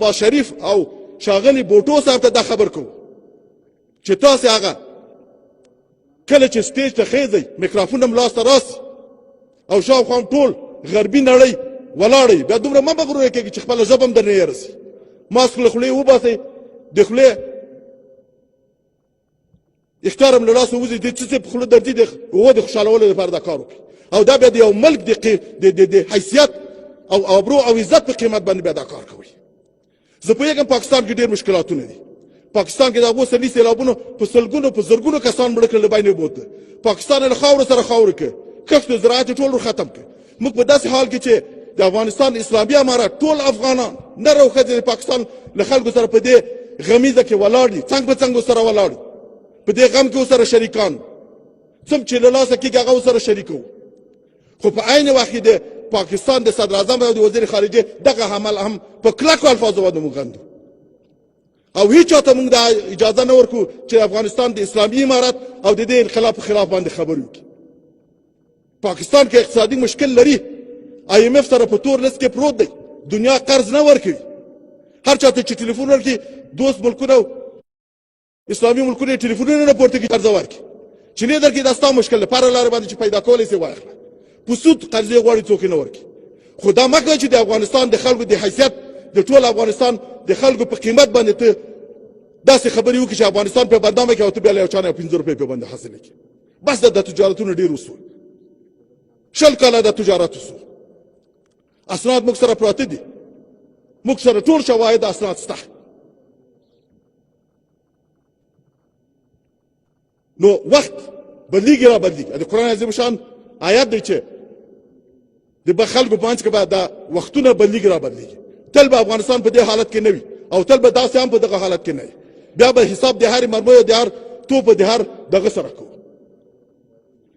شهباز شریف او ښاغلي بوټو صاحب ته دا خبر کوو چې تاسې هغه کله چې سټیج ته خیځئ میکرافون هم لاسته راسي او شاوخوا هم ټول غربي نړۍ ولاړئ بیا دومره مه مغروره کېږي چې خپله ژبه هم درنه یې رسي ماسک له خولې وباسئ د خولې اختیار هم له لاسه ووځي د څه په خوله درځي د هغو د خوشحالولو لپاره دا کار وکړي او دا بیا د یو ملک د حیثیت او ابرو او عزت په قیمت باندې بیا دا کار کوي زه پوهېږم پاکستان کې ډېر مشکلاتونه دي پاکستان کې د هغو سرلي سیلابونو په سلګونو په زرګونو کسان مړه کړل له بین بوتله پاکستان یې له خاورو سره خاورې کړ کښت او زراعت یې ټول ختم کړ موږ په داسې حال کې چې د افغانستان اسلامي امارات ټول افغانان نر او ښځې د پاکستان له خلکو سره په دې غمیزه کې ولاړ دي څنګ په څنګ ورسره ولاړ دي په دې غم کې ورسره شریکان څه چې له لاسه کېږي هغه ورسره شریک وو خو په عین وخت کې د پاکستان د صدر اعظم او د وزیر خارجه دغه عمل هم په کلکو الفاظو باندې موږ غندو او هیڅ چاته موږ دا اجازه نه ورکو چې افغانستان د اسلامي امارات او د دې انقلاب په خلاف باندې خبرې وکړي پاکستان کې اقتصادي مشکل لري IMF سره په تور لیست کې پروت دی دنیا قرض نه ورکوي هر چاته چې ټلیفون ورکړي دوست ملکونه اسلامي ملکونه ټلیفونونه نه پورته کړي قرض ورکړي چې نه درکړي دا ستا مشکل دی پاره لارې باندې چې پیدا کولی سې واخله په سود قرضې غواړي څوک نه ورکړي خو دا مه کوه چې د افغانستان د خلکو د حیثیت د ټول افغانستان د خلکو په قیمت باندې ته داسې خبرې وکړي چې افغانستان په بدنامه کړي او ته بیا له یو چا نه 15 روپۍ په باندې حاصلې کړي بس د تجارتونو ډېر وسول 20 کاله د تجارت وسول اسناد موږ سره پراته دي موږ سره ټول شواهد اسناد شته نو وخت بدلیږي را بدلیږي د قرآن عظیم شان آیات دی چې د خلکو په منځ کې به دا وختونه بدلیږي را بدلیږي تل به افغانستان په دې حالت کې نه وي او تل به داسې هم په دغه حالت کې نه وي بیا به حساب د هرې مرمۍ او د هر توپ د هر دغه سره کوو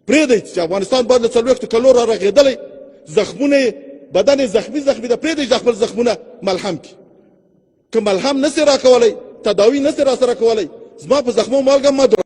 پرېږدئ چې افغانستان باید له 40 کلو را رغېدلی زخمونه یې بدن یې زخمي ده پرېږدئ چې خپل زخمونه ملحم کړي که ملحم نه سې راکولی تداوي نه سې راسره کولی زما په زخمو مالګه مه